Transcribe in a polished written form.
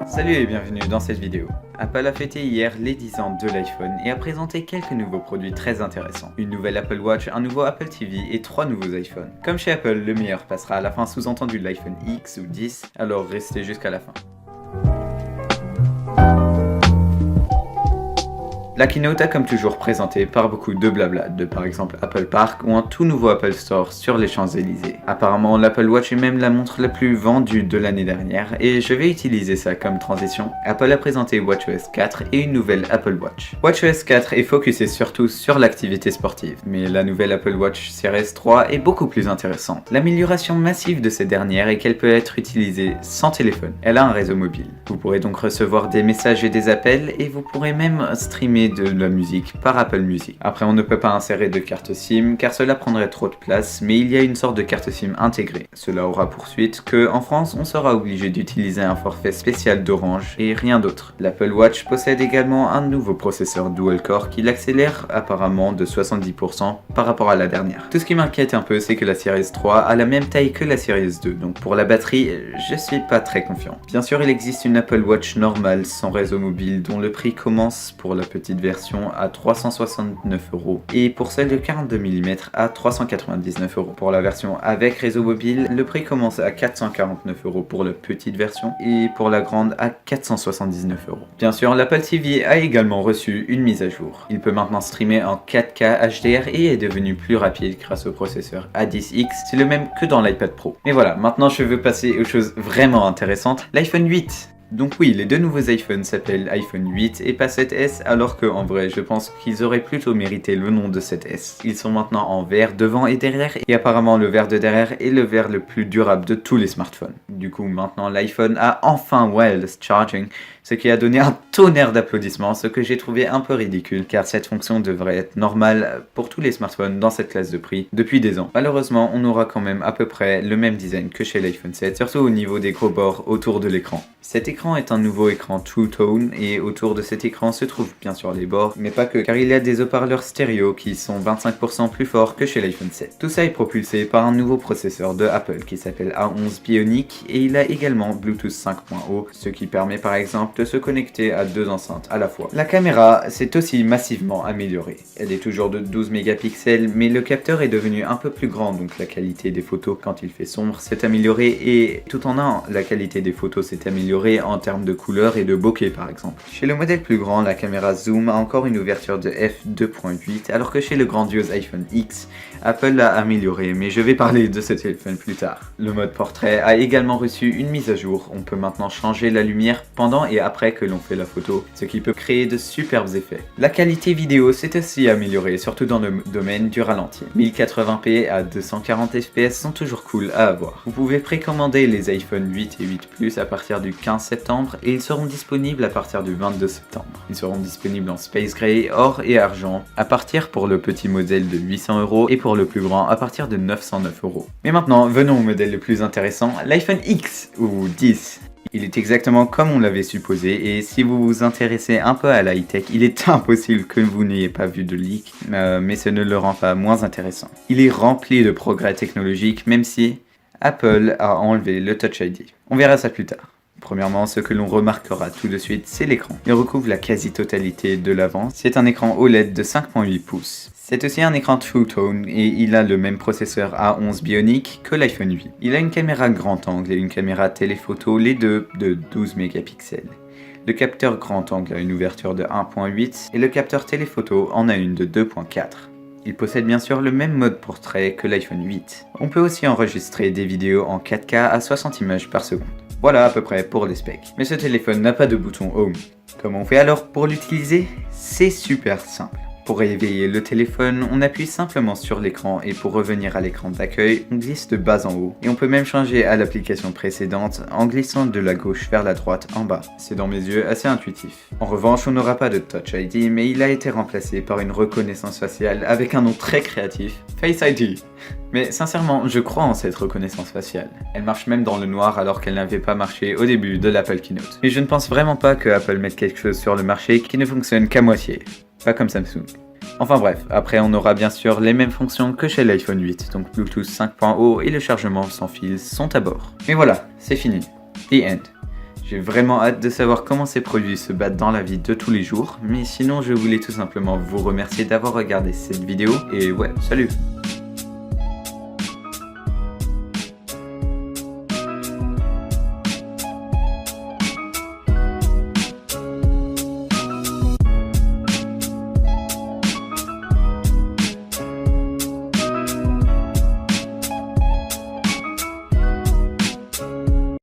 Salut et bienvenue dans cette vidéo. Apple a fêté hier les 10 ans de l'iPhone et a présenté quelques nouveaux produits très intéressants. Une nouvelle Apple Watch, un nouveau Apple TV et 3 nouveaux iPhones. Comme chez Apple, le meilleur passera à la fin, sous-entendu l'iPhone X ou 10, alors restez jusqu'à la fin. La keynote a comme toujours présenté par beaucoup de blabla, de par exemple Apple Park ou un tout nouveau Apple Store sur les Champs-Élysées. Apparemment l'Apple Watch est même la montre la plus vendue de l'année dernière et je vais utiliser ça comme transition. Apple a présenté WatchOS 4 et une nouvelle Apple Watch. WatchOS 4 est focusé surtout sur l'activité sportive, mais la nouvelle Apple Watch Series 3 est beaucoup plus intéressante. L'amélioration massive de cette dernière est qu'elle peut être utilisée sans téléphone. Elle a un réseau mobile. Vous pourrez donc recevoir des messages et des appels et vous pourrez même streamer de la musique par Apple Music. Après on ne peut pas insérer de carte SIM car cela prendrait trop de place, mais il y a une sorte de carte SIM intégrée. Cela aura pour suite que en France on sera obligé d'utiliser un forfait spécial d'Orange et rien d'autre. L'Apple Watch possède également un nouveau processeur dual core qui l'accélère apparemment de 70% par rapport à la dernière. Tout ce qui m'inquiète un peu c'est que la Series 3 a la même taille que la Series 2, donc pour la batterie je suis pas très confiant. Bien sûr il existe une Apple Watch normale sans réseau mobile dont le prix commence pour la petite version à 369€ et pour celle de 42 mm à 399€. Pour la version avec réseau mobile, le prix commence à 449€ pour la petite version et pour la grande à 479€. Bien sûr, l'Apple TV a également reçu une mise à jour. Il peut maintenant streamer en 4K HDR et est devenu plus rapide grâce au processeur A10X. C'est le même que dans l'iPad Pro. Mais voilà, maintenant je veux passer aux choses vraiment intéressantes. L'iPhone 8. Donc oui, les deux nouveaux iPhones s'appellent iPhone 8 et pas 7S, alors que en vrai je pense qu'ils auraient plutôt mérité le nom de 7S. Ils sont maintenant en verre devant et derrière, et apparemment le verre de derrière est le verre le plus durable de tous les smartphones. Du coup maintenant l'iPhone a enfin wireless charging, ce qui a donné un tonnerre d'applaudissements, ce que j'ai trouvé un peu ridicule car cette fonction devrait être normale pour tous les smartphones dans cette classe de prix depuis des ans. Malheureusement on aura quand même à peu près le même design que chez l'iPhone 7, surtout au niveau des gros bords autour de l'écran. Cet écran est un nouveau écran True Tone et autour de cet écran se trouvent bien sûr les bords, mais pas que, car il y a des haut-parleurs stéréo qui sont 25% plus forts que chez l'iPhone 7. Tout ça est propulsé par un nouveau processeur de Apple qui s'appelle A11 Bionic et il a également Bluetooth 5.0, ce qui permet par exemple de se connecter à deux enceintes à la fois. La caméra s'est aussi massivement améliorée. Elle est toujours de 12 mégapixels, mais le capteur est devenu un peu plus grand, donc la qualité des photos quand il fait sombre s'est améliorée et tout en un, la qualité des photos s'est améliorée en termes de couleur et de bokeh par exemple. Chez le modèle plus grand, la caméra zoom a encore une ouverture de f2.8, alors que chez le grandiose iPhone X, Apple l'a amélioré, mais je vais parler de ce téléphone plus tard. Le mode portrait a également reçu une mise à jour. On peut maintenant changer la lumière pendant et après que l'on fait la photo, ce qui peut créer de superbes effets. La qualité vidéo s'est aussi améliorée, surtout dans le domaine du ralenti. 1080p à 240 fps sont toujours cool à avoir. Vous pouvez précommander les iPhone 8 et 8 Plus à partir du 15 septembre et ils seront disponibles à partir du 22 septembre. Ils seront disponibles en Space Gray, or et argent, à partir pour le petit modèle de 800€ et pour le plus grand à partir de 909€. Mais maintenant, venons au modèle le plus intéressant, l'iPhone X ou 10. Il est exactement comme on l'avait supposé et si vous vous intéressez un peu à la high-tech, il est impossible que vous n'ayez pas vu de leak, mais ce ne le rend pas moins intéressant. Il est rempli de progrès technologiques même si Apple a enlevé le Touch ID. On verra ça plus tard. Premièrement, ce que l'on remarquera tout de suite, c'est l'écran. Il recouvre la quasi-totalité de l'avant. C'est un écran OLED de 5.8 pouces. C'est aussi un écran True Tone et il a le même processeur A11 Bionic que l'iPhone 8. Il a une caméra grand angle et une caméra téléphoto, les deux de 12 mégapixels. Le capteur grand angle a une ouverture de 1.8 et le capteur téléphoto en a une de 2.4. Il possède bien sûr le même mode portrait que l'iPhone 8. On peut aussi enregistrer des vidéos en 4K à 60 images par seconde. Voilà à peu près pour les specs. Mais ce téléphone n'a pas de bouton Home. Comment on fait alors pour l'utiliser? C'est super simple. Pour réveiller le téléphone, on appuie simplement sur l'écran et pour revenir à l'écran d'accueil, on glisse de bas en haut. Et on peut même changer à l'application précédente en glissant de la gauche vers la droite en bas. C'est dans mes yeux assez intuitif. En revanche, on n'aura pas de Touch ID, mais il a été remplacé par une reconnaissance faciale avec un nom très créatif, Face ID. Mais sincèrement, je crois en cette reconnaissance faciale. Elle marche même dans le noir alors qu'elle n'avait pas marché au début de l'Apple Keynote. Mais je ne pense vraiment pas que Apple mette quelque chose sur le marché qui ne fonctionne qu'à moitié. Pas comme Samsung. Enfin bref, après on aura bien sûr les mêmes fonctions que chez l'iPhone 8, donc Bluetooth 5.0 et le chargement sans fil sont à bord. Mais voilà, c'est fini. The end. J'ai vraiment hâte de savoir comment ces produits se battent dans la vie de tous les jours, mais sinon je voulais tout simplement vous remercier d'avoir regardé cette vidéo, et ouais, salut!